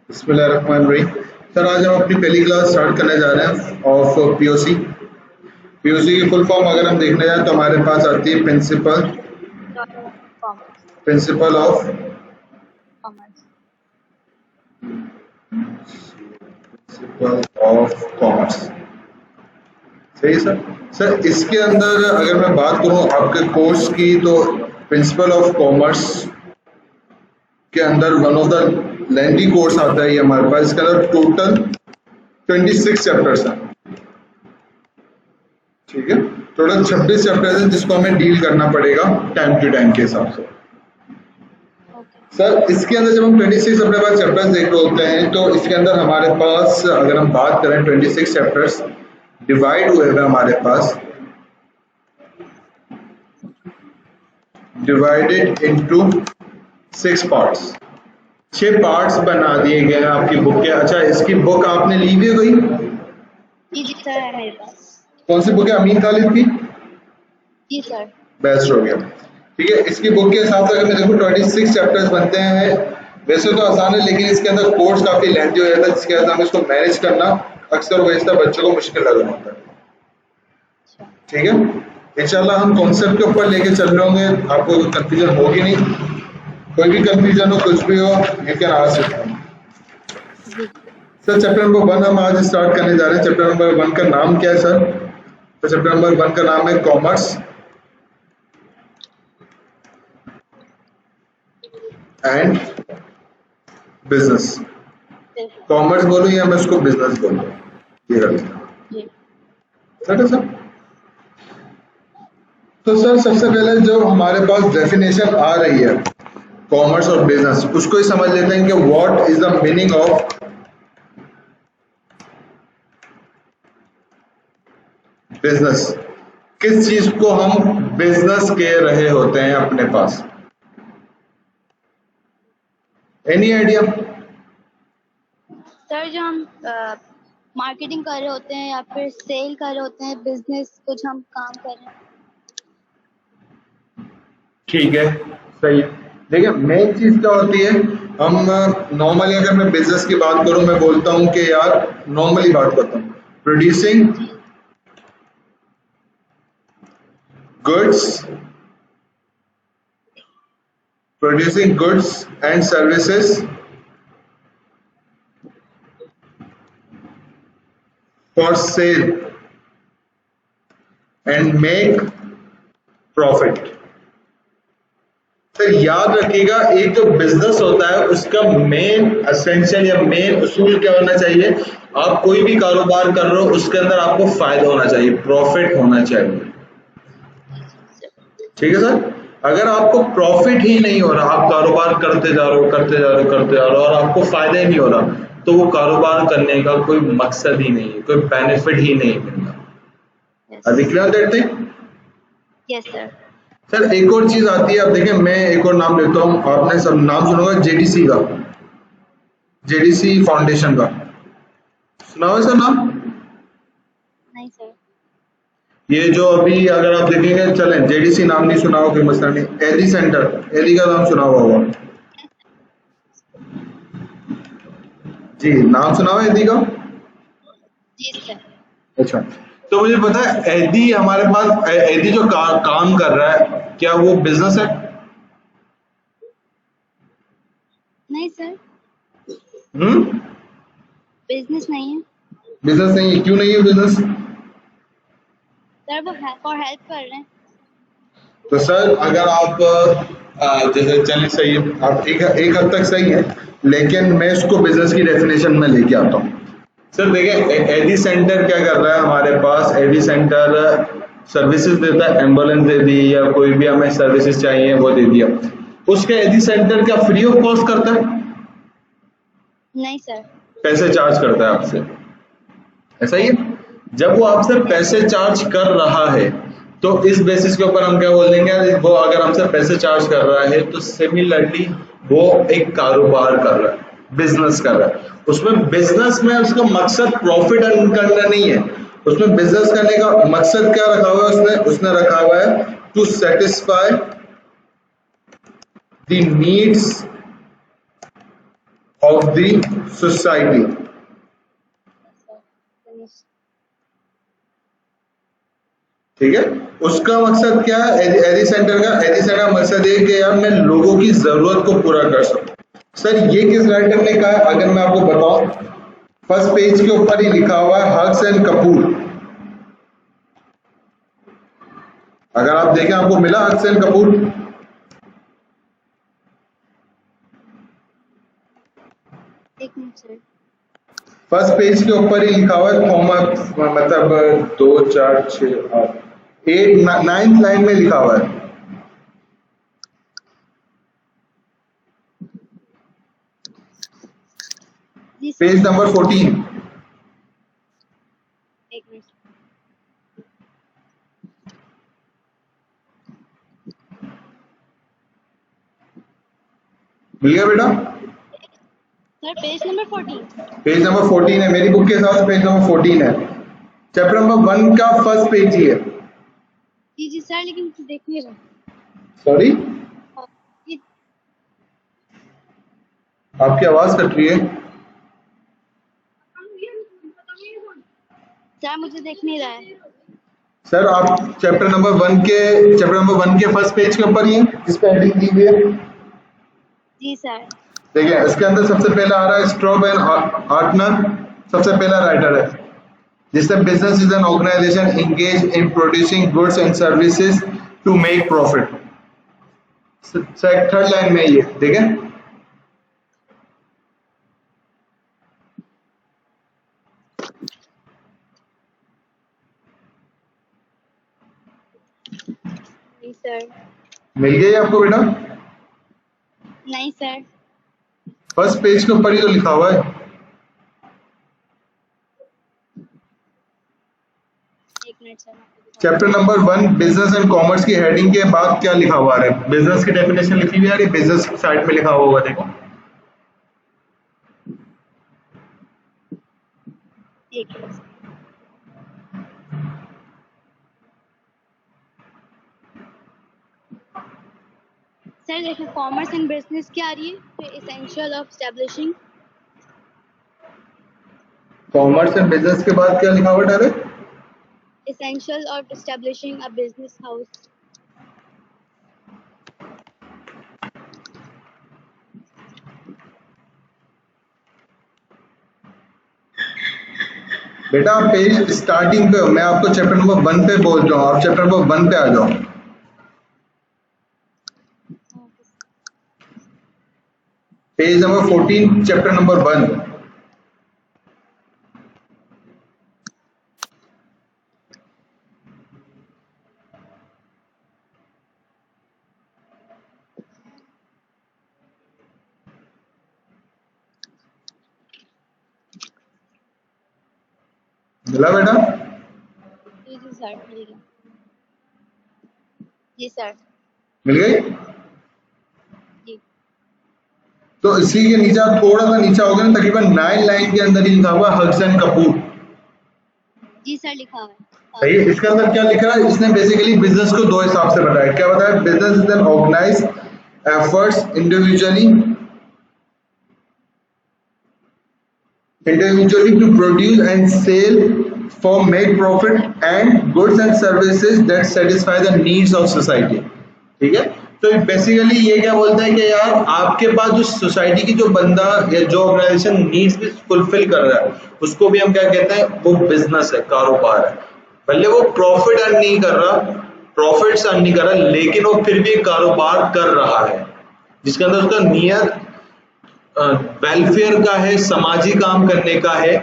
बिस्मिल्लाहिर्रहमानिर्रहीम। सर आज हम अपनी पहली क्लास स्टार्ट करने जा रहे हैं ऑफ पीओसी। पीओसी की फुल फॉर्म अगर हम देखने जाए तो हमारे पास आती है principle commerce principle of commerce principle of commerce. सही है सर। सर इसके अंदर अगर मैं बात करूं आपके कोर्स की तो प्रिंसिपल ऑफ कॉमर्स के अंदर one of the lengthy course आता है ये हमारे पास। इसके अंदर टोटल 26 चैप्टर्स हैं। ठीक है, टोटल 26 चैप्टर्स हैं जिसको हमें डील करना पड़ेगा टाइम टू टाइम के हिसाब से। ओके सर इसके अंदर जब हम 26 अपने पास चैप्टर्स देख रहे होते हैं तो इसके अंदर हमारे पास अगर हम बात करें 26 चैप्टर्स डिवाइड हुए हैं हमारे पास, डिवाइडेड इनटू 6 पार्ट्स। 6 पार्ट्स बना दिए गए हैं आपकी बुक के। अच्छा, इसकी बुक आपने ली भी है कोई? जी सर है मेरे पास। कौन सी बुक है? अमीन खालिद की? जी सर। बेस्ट हो गया। ठीक है, इसकी बुक के हिसाब से अगर मैं देखूं 26 चैप्टर्स बनते हैं। वैसे तो आसान है लेकिन इसके अंदर कोर्स काफी लेंथी हो जाता है जिसके वजह से हमें इसको मैनेज करना अक्सर वैसे बच्चों को मुश्किल लग रहा होता है। ठीक है, इंशाल्लाह हम कॉन्सेप्ट के ऊपर लेके चल रहे होंगे, आपको कोई कंफ्यूजन होगी नहीं। कोई भी कंफ्यूजन हो, कुछ भी हो, यू कैन आस्क मी। जी सर चैप्टर नंबर 1 हम आज स्टार्ट करने जा रहे हैं। चैप्टर नंबर 1 का नाम क्या है सर? तो चैप्टर नंबर 1 का नाम है कॉमर्स एंड बिजनेस। कॉमर्स बोलूं या मैं उसको बिजनेस बोलूं, ये कर लेना। जी ठीक है सर। तो सर सबसे पहले जो हमारे पास डेफिनेशन आ रही है कॉमर्स और बिजनेस, उसको ही समझ लेते हैं कि what is the meaning of business. किस चीज को हम बिजनेस कह रहे होते हैं अपने पास? Any idea? सर जो हम मार्केटिंग कर रहे होते हैं या फिर सेल कर रहे होते हैं, बिजनेस कुछ हम काम कर रहे हैं। ठीक है, सही है। देखिए मेन चीज क्या होती है, हम नॉर्मली अगर मैं बिजनेस की बात करूं, मैं बोलता हूं कि यार नॉर्मली बात करता हूं, प्रोड्यूसिंग जी goods and services for sale and make profit. Sir याद रखिएगा, एक जो बिजनेस होता है उसका मेन एसेंशियल या मेन उसूल क्या होना चाहिए? आप कोई भी कारोबार कर रहे हो उसके अंदर आपको फायदा होना चाहिए, प्रॉफिट होना चाहिए। ठीक है सर। अगर आपको प्रॉफिट ही नहीं हो रहा, आप कारोबार करते जा रहे हो और आपको फायदा ही नहीं हो रहा, तो वो कारोबार करने का कोई मकसद ही नहीं है, कोई बेनिफिट ही नहीं मिलता। अभी clear that thing? Yes sir. Sir एक और चीज आती है, अब देखिए मैं एक और नाम लेता हूँ, आपने सब नाम सुना होगा जेडीसी का, जेडीसी फाउंडेशन का सुना हुआ सर नाम? नहीं सर। ये जो अभी अगर आप देखेंगे, चलें जेडीसी नाम नहीं सुना हो कोई मसला नहीं, एदी सेंटर, एदी का नाम सुना हुआ होगा जी, नाम सुना हुआ एदी का? जी सर। अच्छा, तो मुझे पता है एदी हमारे पास, एदी जो काम कर रहा है क्या वो बिजनेस है? नहीं सर, बिजनेस नहीं है बिजनेस नहीं है। क्यों नहीं है बिजनेस? सर, वो हेल्प कर रहे हैं। तो सर अगर आप जैसे चलिए सही है, आप एक हद तक सही है, लेकिन मैं इसको बिजनेस की डेफिनेशन में लेके आता हूँ। सर देखिए एडी सेंटर क्या कर रहा है हमारे पास, एडी सेंटर सर्विसेज देता है, एम्बुलेंस दे दी या कोई भी हमें सर्विसेज चाहिए वो दे दिया। उसका एडी सेंटर क्या फ्री ऑफ कॉस्ट करता है? नहीं सर। पैसे चार्ज करता है आपसे, ऐसा ही है। जब वो आपसे पैसे चार्ज कर रहा है तो इस बेसिस के ऊपर हम क्या बोल देंगे, वो अगर हमसे पैसे चार्ज कर रहा है तो सिमिलरली वो एक कारोबार कर रहा है, बिजनेस कर रहा है। उसमें बिजनेस में उसका मकसद प्रॉफिट अर्न करना नहीं है, उसमें बिजनेस करने का मकसद क्या रखा हुआ है? उसने रखा हुआ है to satisfy the needs of the society. Sir finish. ठीक है, उसका मकसद क्या है? एडी सेंटर का मकसद है कि यार मैं लोगों की जरूरत को पूरा कर सकूं। सर ये किस राइटर ने कहा है? अगर मैं आपको बताऊं, फर्स्ट पेज के ऊपर ही लिखा हुआ है हक्स एंड कपूर। अगर आप देखें, आपको मिला हक्स एंड कपूर? एक मिनट सर। फर्स्ट पेज के ऊपर ही लिखा हुआ है थॉमस, मतलब 2 4 6 8 8 9th लाइन में लिखा हुआ है, जी सर। Page number 14। एक मिनट। मिल गया बेटा? Sir page number 14। Page number 14 है, मेरी बुक के हिसाब से पेज नंबर 14 है। चैप्टर नंबर 1 का फर्स्ट पेज ही है। जी जी सर, लेकिन मुझे देख नहीं रहा। सॉरी, ये आपकी आवाज कट रही है। सर मुझे देख नहीं रहा है। सर आप चैप्टर नंबर 1 के फर्स्ट पेज के ऊपर ही है, जिस पे हेडिंग दी हुई है। जी सर। देखिए, इसके अंदर सबसे पहला आ रहा है स्ट्रॉब एंड हार्टनर, सबसे पहला राइटर है, जिससे business is an organisation engage in producing goods and services to make profit. Third line में ये देखें, नहीं सर। मिल गया आपको बेटा? नहीं सर। फर्स्ट पेज के ऊपर ही तो लिखा हुआ है। एक मिनट सर, मैं आपको दिखाती chapter number 1 business and commerce की हेडिंग के बाद क्या लिखा हुआ है? बिजनेस की डेफिनेशन लिखी हुई है, बिजनेस साइड में लिखा हुआ होगा, देखो। हूँ। एक मिनट सर। देखिए, कॉमर्स एंड बिजनेस क्या आ रही है? फिर essential of establishing. Commerce and business के बाद क्या लिखा हुआ है direct? Essential of establishing a business house. बेटा आप पेज स्टार्टिंग पे हो, मैं आपको चैप्टर नंबर 1 पे बोल रहा हूँ, आप चैप्टर नंबर 1 पे आ जाओ। Page number 14 chapter number 1। मिला बेटा? जी जी सर, मिल गया। जी सर। मिल गई? जी तो इसी के नीचे आप थोड़ा सा नीचे हो गए, तकरीबन 9 लाइन के अंदर ही लिखा हुआ हक्सन कपूर। जी सर, लिखा हुआ है। सही है। इसके अंदर क्या लिख रहा है? इसने बेसिकली बिजनेस को दो हिसाब से बताया। क्या बताया? Business is an organise efforts individually to produce and sell for make profit and goods and services that satisfy the needs of society। ठीक है, तो बेसिकली ये क्या बोलता है कि यार आपके पास जो सोसाइटी की जो बंदा या जो ऑर्गेनाइजेशन नीड्स भी फुलफिल कर रहा है, उसको भी हम क्या कहते हैं? वो बिजनेस है, कारोबार है। भले वो प्रॉफिट अर्न नहीं कर रहा, प्रॉफिट्स अर्न नहीं कर रहा, लेकिन वो फिर भी कारोबार कर रहा है, जिसके अंदर उसका नियत वेलफेयर का है, समाजी काम करने का है,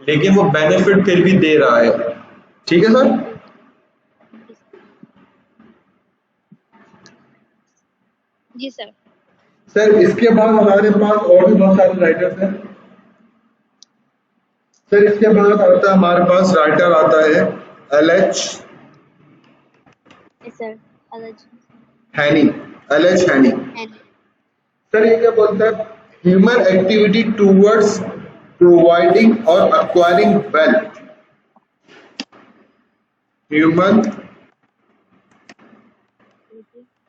लेकिन वो बेनिफिट फिर भी दे रहा है। ठीक है सर? जी सर। सर इसके बाद हमारे पास और भी बहुत सारे राइटर्स हैं। सर इसके बाद आता है हमारे पास राइटर आता है एल.एच. सर अलग हैनी। एल.एच. हैनी। है। सर ये क्या बोलता है? ह्यूमन एक्टिविटी टूवर्ड्स प्रोवाइडिंग और acquiring wealth. Human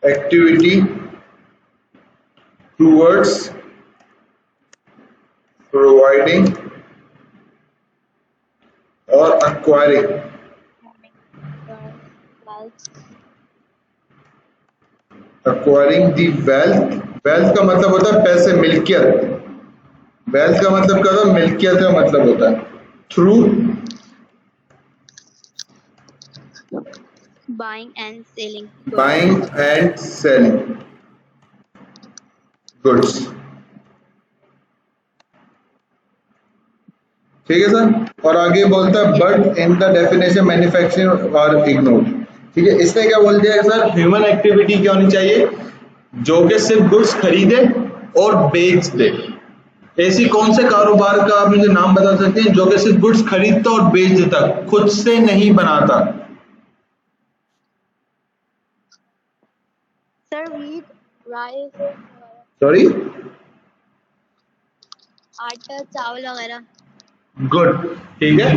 activity towards providing और acquiring. Acquiring the wealth. wealth का मतलब होता है पैसे, मिल्कियत. wealth का मतलब क्या होता है? मिल्कियत का मतलब होता है. through buying and selling goods. ठीक है सर. और आगे बोलता है but in the definition manufacturing और इग्नोर. ठीक है, इसने क्या बोल दिया है सर? ह्यूमन एक्टिविटी क्या होनी चाहिए? जो कि सिर्फ गुड्स खरीदे और बेच दे. ऐसी कौन से कारोबार का आप मुझे नाम बता सकते हैं जो कि सिर्फ गुड्स खरीदता और बेच देता, खुद से नहीं बनाता? सर wheat, rice, सॉरी, आटा, चावल वगैरह. गुड. ठीक है,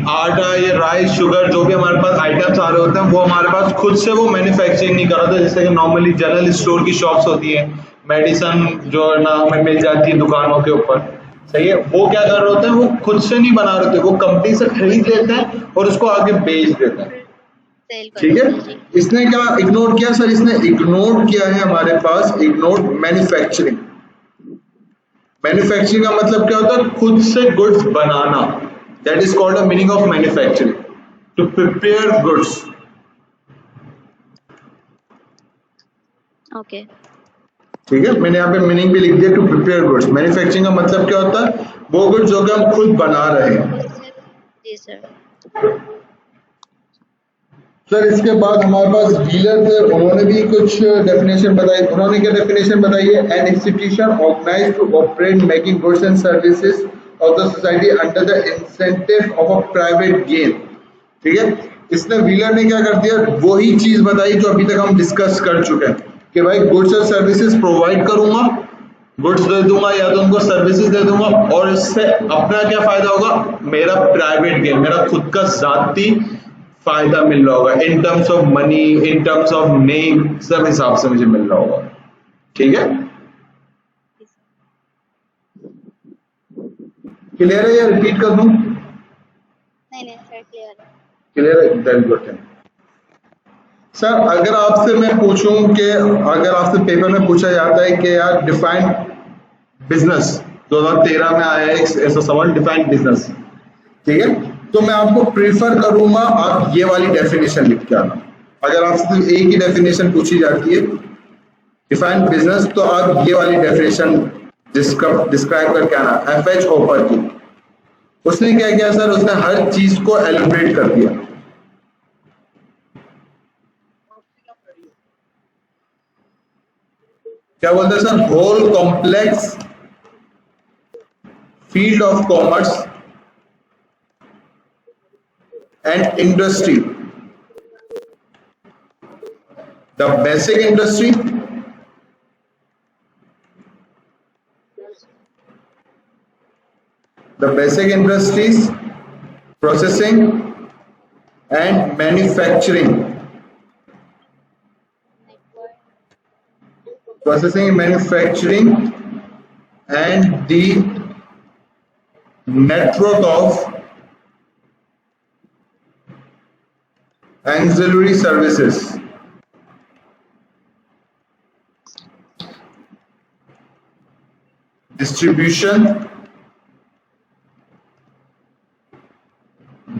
आटा, ये राइस, शुगर, जो भी हमारे पास आइटम्स आ रहे होते हैं वो हमारे पास खुद से वो मैन्युफैक्चरिंग नहीं कर रहा था. जैसे कि नॉर्मली जनरल स्टोर की शॉप्स होती है, मेडिसिन जो है ना हमें मिल जाती है दुकानों के ऊपर. सही है, वो क्या कर रहे होते हैं? वो खुद से नहीं बना रहे थे, वो कंपनी से खरीद लेते हैं और उसको आगे बेच देते हैं. ठीक है, इसने क्या इग्नोर किया सर? इसने इग्नोर किया है हमारे पास, इग्नोर मैन्युफैक्चरिंग. मैन्युफैक्चरिंग का मतलब क्या होता है? खुद से गुड्स बनाना. That is called the meaning of manufacturing, to prepare goods. Okay. ठीक है, मैंने यहाँ पे मीनिंग भी लिख दिया, टू प्रिपेयर गुड्स. मैन्युफैक्चरिंग का मतलब क्या होता है? वो गुड्स जो कि हम खुद बना रहे हैं. जी सर. सर इसके बाद हमारे पास डीलर थे, उन्होंने भी कुछ डेफिनेशन बताई. उन्होंने क्या डेफिनेशन बताई है? An institution organised to operate making goods and services of the society under the incentive of a private gain. ठीक है, इसने व्हीलर ने क्या कर दिया? वही चीज बताई जो अभी तक हम डिस्कस कर चुके हैं कि भाई गुड्स और सर्विसेज प्रोवाइड करूंगा, गुड्स दे दूंगा या तो उनको सर्विसेज दे दूंगा, और इससे अपना क्या फायदा होगा? मेरा प्राइवेट गेन, मेरा खुद का जाती फायदा मिल रहा होगा. In terms of money, in terms of name, सब हिसाब से मुझे मिल रहा होगा. ठीक है, क्लियर है या रिपीट कर दूं? नहीं सर, क्लियर है. क्लियर है, वेरी गुड. सर अगर आपसे मैं पूछूं कि अगर आपसे पेपर में पूछा जाता है कि यार डिफाइंड बिजनेस, 2013 में आया है ऐसा सवाल, डिफाइंड बिजनेस. ठीक है, तो मैं आपको प्रीफर करूंगा आप ये वाली डेफिनेशन लिख के आना. अगर आपसे एक ही डेफिनेशन पूछी जाती है डिफाइंड बिजनेस, तो आप ये वाली डेफिनेशन डिस्क्राइब करके आना. FH होपर की, उसने क्या किया सर? उसने हर चीज को एलिब्रेट कर दिया. क्या बोलते हैं sir? Whole complex field of commerce and industry, the basic industry, the basic industries, processing and manufacturing, processing and manufacturing, and the network of ancillary services. Distribution,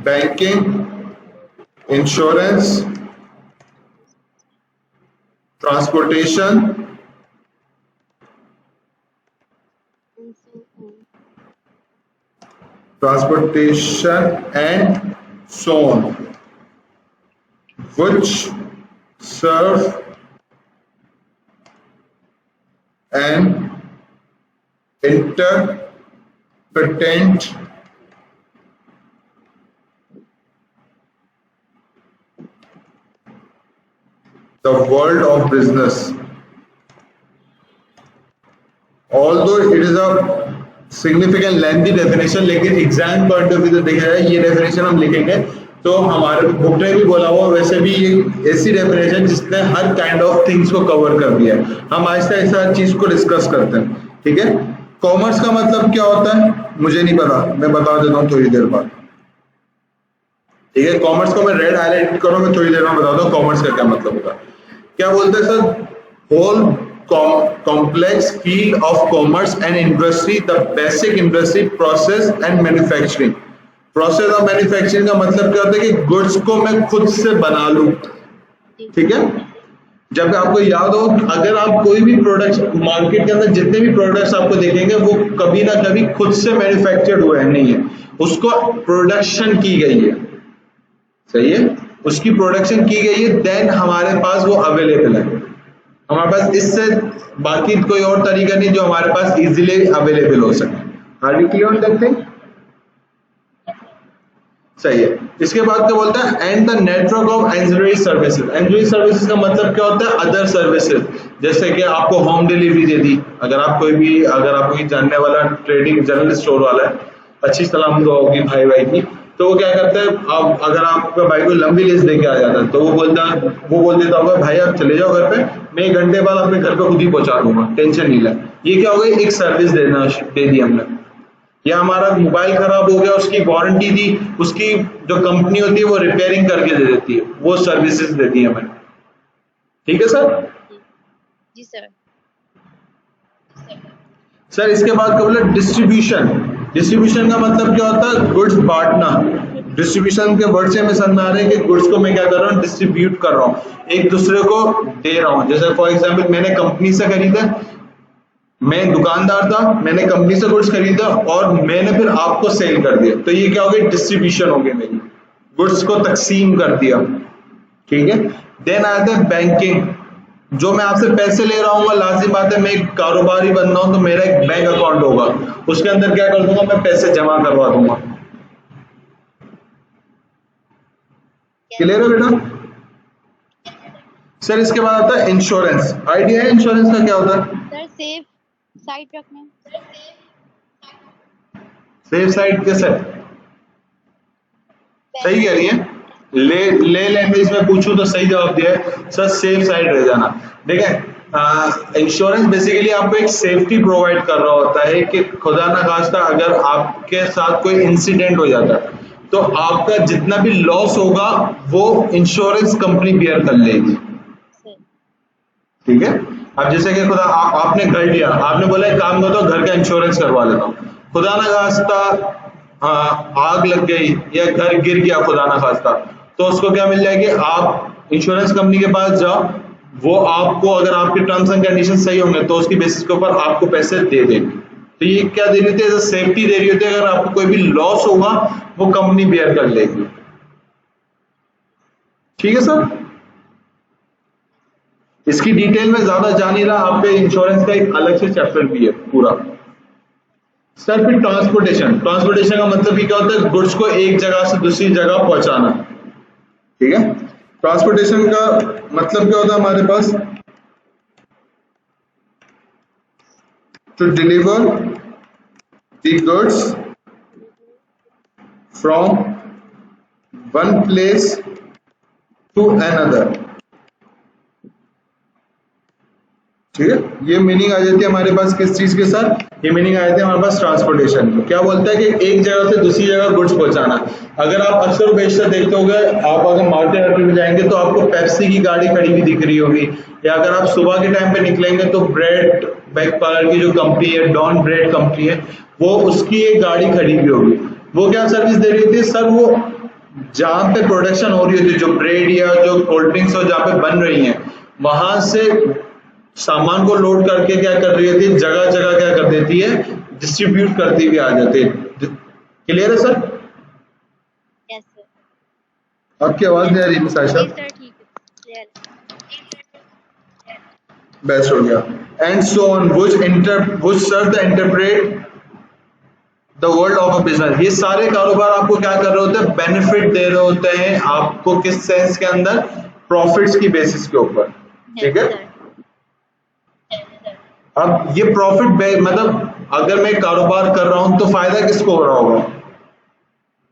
banking, insurance, transportation, and so on, which serve an interpretant the world of business. Although it is a significant lengthy definition, लेकिन exam point of view से देखा जाए ये definition हम लिखेंगे तो हमारे book में भी बोला हुआ वैसे भी ये ऐसी डेफिनेशन जिसने हर काइंड ऑफ थिंग्स को कवर कर दिया है. हम आहिस्ता आहिस्ता हर चीज को डिस्कस करते हैं. ठीक है, कॉमर्स का मतलब क्या होता है मुझे नहीं पता, मैं बता देता हूँ थोड़ी देर बाद। ठीक है, कॉमर्स को मैं रेड हाईलाइट करो, मैं थोड़ी देर में बताता हूँ कॉमर्स का क्या मतलब होता है। क्या बोलते हैं sir, whole complex field of commerce and industry, the basic industry process and manufacturing. Process of manufacturing का मतलब क्या होता है कि गुड्स को मैं खुद से बना लूं। ठीक है, जब आपको याद हो, अगर आप कोई भी प्रोडक्ट मार्केट के अंदर जितने भी प्रोडक्ट्स आपको देखेंगे वो कभी ना कभी खुद से मैन्युफैक्चर्ड हुए हैं, नहीं है, उसको प्रोडक्शन की गई है। सही है, उसकी प्रोडक्शन की गई है, देन हमारे पास वो अवेलेबल है। हमारे पास इससे बाकी कोई और तरीका नहीं जो हमारे पास इजीली अवेलेबल हो सके। Are we clear on that thing? सही है। इसके बाद क्या बोलता है, and the network of ancillary services. Ancillary services का मतलब क्या होता है, अदर सर्विसेज, जैसे कि आपको होम डिलीवरी दे दी। अगर आप कोई भी, अगर आपको कोई जानने वाला ट्रेडिंग जनरल स्टोर वाला है, अच्छी सलाम दुआ होगी भाई की, तो वो क्या करता है, आप अगर आपका भाई को लंबी लिस्ट देके आ जाता है तो वो बोल देता होगा भाई आप चले जाओ घर पे, मैं 1 घंटे बाद अपने घर पे खुद ही पहुंचा दूंगा, टेंशन नहीं ले। ये क्या हो गई, एक सर्विस दे दी हमने। या हमारा मोबाइल खराब हो गया, उसकी वारंटी थी, उसकी जो कंपनी होती है वो रिपेयरिंग करके दे देती है, वो सर्विसेज देती है हमें। ठीक है सर? जी सर। सर इसके बाद क्या बोले, डिस्ट्रीब्यूशन। डिस्ट्रीब्यूशन का मतलब क्या होता है, गुड्स बांटना। डिस्ट्रीब्यूशन के वर्ड से हमें समझ आ रहा है कि गुड्स को मैं क्या कर रहा हूँ, डिस्ट्रीब्यूट कर रहा हूँ, एक दूसरे को दे रहा हूँ। जैसे फॉर एग्जाम्पल मैंने कंपनी से खरीदा, मैं दुकानदार था, मैंने कंपनी से गुड्स खरीदा और मैंने फिर आपको सेल कर दिया, तो ये क्या हो गई, डिस्ट्रीब्यूशन हो गई मेरी, गुड्स को तकसीम कर दिया। ठीक है, देन आता है बैंकिंग। जो मैं आपसे पैसे ले रहा हूँ, लाजिम बात है मैं एक कारोबारी बन रहा हूं तो मेरा एक बैंक अकाउंट होगा, उसके अंदर क्या कर दूंगा, मैं पैसे जमा करवा दूंगा। क्लियर है बेटा? सर इसके बाद आता है इंश्योरेंस। आइडिया है इंश्योरेंस का क्या होता है? सर सेफ साइड रखने। सेफ साइड कैसे? सही कह रही है, ले लैंग्वेज में पूछूं तो सही जवाब दिया है सर, सेफ साइड रह जाना। देखें, इंश्योरेंस बेसिकली आपको एक सेफ्टी प्रोवाइड कर रहा होता है कि खुदा ना खास्ता अगर आपके साथ कोई इंसिडेंट हो जाता है तो आपका जितना भी लॉस होगा वो इंश्योरेंस कंपनी बियर कर लेगी। ठीक है, अब जैसे कि खुदा आपने घर लिया, आपने बोला एक काम करो घर का इंश्योरेंस करवा लेता हूँ, खुदा ना खास्ता आग लग गई या घर गिर गया खुदा ना खास्ता, तो उसको क्या मिल जाएगी, आप इंश्योरेंस कंपनी के पास जाओ, वो आपको अगर आपके टर्म्स एंड कंडीशन सही होंगे तो उसकी बेसिस के ऊपर आपको पैसे दे देंगे। तो ये क्या दे रही थी, सेफ्टी दे रही होती है, अगर आपको कोई भी लॉस होगा वो कंपनी बेयर कर लेगी। ठीक है सर, इसकी डिटेल में ज्यादा जा नहीं रहा, आप पे इंश्योरेंस का एक अलग से चैप्टर भी है पूरा। सर फिर ट्रांसपोर्टेशन। ट्रांसपोर्टेशन का मतलब भी क्या होता है, गुड्स को एक जगह से दूसरी जगह पहुंचाना। ठीक है, ट्रांसपोर्टेशन का मतलब क्या होता है हमारे पास, to deliver the goods from one place to another. ठीक है, ये मीनिंग आ जाती है हमारे पास किस चीज के साथ, ये मीनिंग आ जाती है हमारे पास ट्रांसपोर्टेशन की। क्या बोलता है कि एक जगह से दूसरी जगह गुड्स पहुंचाना। अगर आप अक्सर बेशतर देखते होंगे, आप अगर मार्केट में जाएंगे तो आपको पेप्सी की गाड़ी खड़ी हुई दिख रही होगी, या अगर आप सुबह के टाइम पे निकलेंगे तो ब्रेड बैक पार्लर की जो कंपनी है, डॉन ब्रेड कंपनी है, वो उसकी एक गाड़ी खड़ी हुई होगी। वो क्या सर्विस दे रही होती है सर, वो जहां पे प्रोडक्शन हो रही होती है, जो ब्रेड या जो कोल्ड ड्रिंक्स हो जहाँ पे बन रही है, वहां से सामान को लोड करके क्या कर रही होती है, जगह जगह क्या कर देती है, डिस्ट्रीब्यूट करती हुई आ जाती है। क्लियर है सर? Yes sir. आपकी आवाज नहीं आ रही साशा? सर ठीक है, बेस्ट हो गया। And so on which serve the interpret the world of a business. ये सारे कारोबार आपको क्या कर रहे होते हैं, बेनिफिट दे रहे होते हैं आपको, किस सेंस के अंदर, प्रॉफिट्स की बेसिस के ऊपर। ठीक है, अब ये प्रॉफिट मतलब अगर मैं कारोबार कर रहा हूं तो फायदा किसको हो रहा होगा,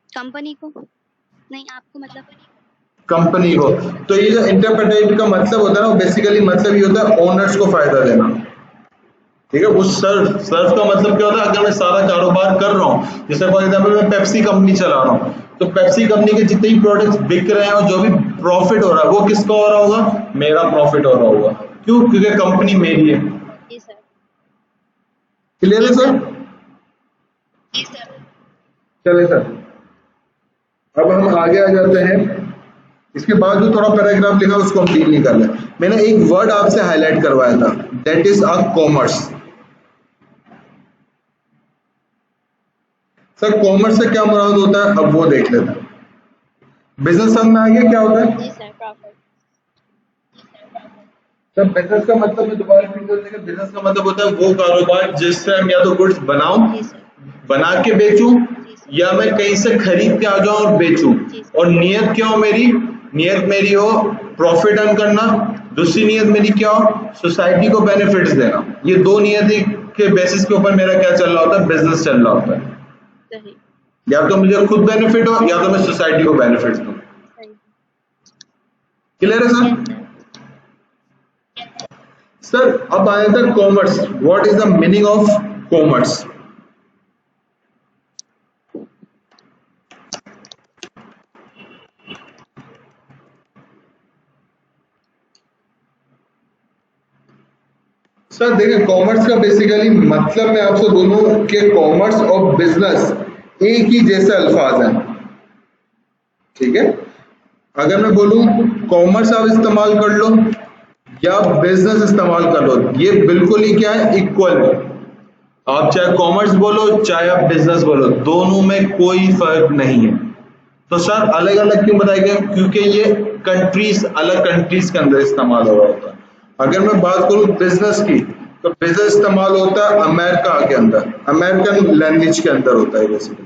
कंपनी को, नहीं आपको, मतलब कंपनी को। तो ये जो इंटरप्रेटिव का मतलब होता है ना, बेसिकली मतलब ये होता है ओनर्स को फायदा देना। ठीक है। वो सर्व का मतलब क्या होता है, अगर मैं सारा कारोबार कर रहा हूँ, जैसे फॉर एग्जाम्पल मैं पेप्सी कंपनी चला रहा हूँ, तो पेप्सी कंपनी के जितने भी प्रोडक्ट्स बिक रहे हैं और जो भी प्रॉफिट हो रहा है वो किसका हो रहा होगा, मेरा प्रॉफिट हो रहा होगा। क्यों? क्योंकि कंपनी मेरी है। जी सर। क्लियर है सर? जी सर। चलिए सर, अब हम आगे आ जाते हैं। इसके बाद जो थोड़ा पैराग्राफ लिखा उसको हम डील नहीं कर रहे। मैंने एक वर्ड आपसे हाईलाइट करवाया था, that is a commerce. Sir commerce से क्या मुराद होता है, अब वो देख लेते हैं। बिजनेस समझ में आ गया क्या होता है? जी सर, प्रॉफिट। सर बिजनेस का मतलब, मैं दोबारा रिपीट कर देगा, बिजनेस का मतलब होता है वो कारोबार जिससे हम या तो गुड्स बनाऊं, जी सर। बना के बेचूं, जी सर। या मैं कहीं से खरीद के आ जाऊं और बेचूं। जी सर। और नियत क्या हो मेरी? नियत मेरी हो प्रॉफिट अर्न करना। दूसरी नियत मेरी क्या हो? सोसाइटी को बेनिफिट्स देना। ये दो नियत के बेसिस के ऊपर मेरा क्या चल रहा होता है, बिजनेस चल रहा होता है। सही। या तो मुझे खुद बेनिफिट हो या तो मैं सोसाइटी को बेनिफिट्स दूं। सही। क्लियर है यस सर? सर। सर अब आया था commerce. What is the meaning of commerce? Sir देखिए, कॉमर्स का बेसिकली मतलब मैं आपसे बोलूं कि कॉमर्स और बिजनेस एक ही जैसे अल्फाज हैं। ठीक है। अगर मैं बोलूं कॉमर्स आप इस्तेमाल कर लो या बिजनेस इस्तेमाल कर लो, ये बिल्कुल ही क्या है, इक्वल है। आप चाहे कॉमर्स बोलो चाहे आप बिजनेस बोलो, दोनों में कोई फर्क नहीं है। तो सर अलग अलग क्यों बताया गया? क्योंकि ये कंट्रीज, अलग कंट्रीज के अंदर इस्तेमाल हो रहा होता है। अगर मैं बात करूं बिजनेस की, तो बिजनेस इस्तेमाल होता है अमेरिका के अंदर, अमेरिकन लैंग्वेज के अंदर होता है बेसिकली।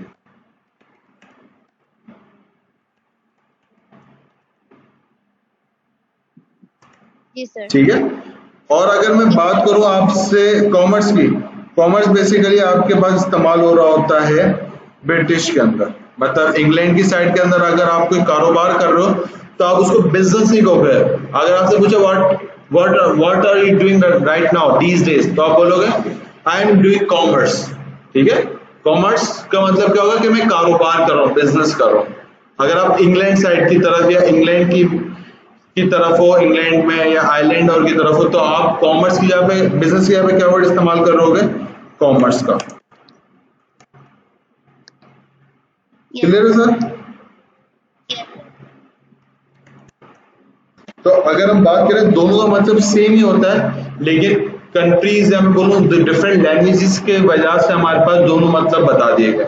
जी सर। ठीक है। और अगर मैं बात करूं आपसे कॉमर्स की, कॉमर्स बेसिकली आपके पास इस्तेमाल हो रहा होता है ब्रिटिश के अंदर, मतलब इंग्लैंड की साइड के अंदर। अगर आप कोई कारोबार कर रहे हो तो आप उसको बिजनेस नहीं कहोगे। अगर आपसे पूछे what are you doing right now these days, तो आप बोलोगे आई एम डूइंग कॉमर्स। ठीक है। कॉमर्स का मतलब क्या होगा कि मैं कारोबार कर रहा हूँ, बिजनेस कर रहा हूँ। अगर आप इंग्लैंड साइड की तरफ या इंग्लैंड की तरफ हो, इंग्लैंड में या आयरलैंड और की तरफ हो, तो आप कॉमर्स की जगह पे, बिजनेस की जगह पे क्या वर्ड इस्तेमाल कर रहे होगे? कॉमर्स का। यस क्लियर है सर। सर? तो अगर हम बात करें, दोनों का मतलब सेम ही होता है, लेकिन कंट्रीज या मैं बोलूँ डिफरेंट लैंग्वेजेस के वजह से हमारे पास दोनों मतलब बता दिए गए।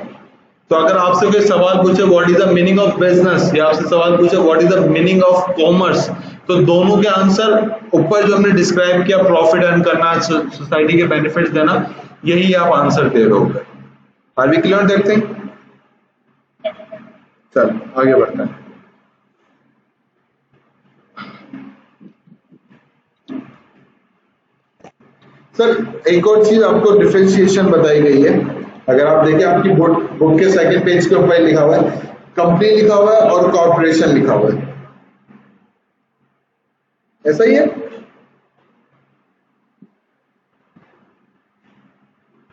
तो अगर आपसे कोई सवाल पूछे what is the meaning of business, या आपसे सवाल पूछे what is the meaning of commerce, तो दोनों के आंसर ऊपर जो हमने डिस्क्राइब किया, प्रॉफिट अर्न करना, सोसाइटी के बेनिफिट्स देना, यही आप आंसर दे रहे होगे। Are we clear that thing? चल आगे बढ़ते हैं। सर एक और चीज आपको डिफरेंशिएशन बताई गई है। अगर आप देखें आपकी बुक के सेकंड पेज के ऊपर लिखा हुआ है कंपनी लिखा हुआ है और कॉर्पोरेशन लिखा हुआ है, ऐसा ही है?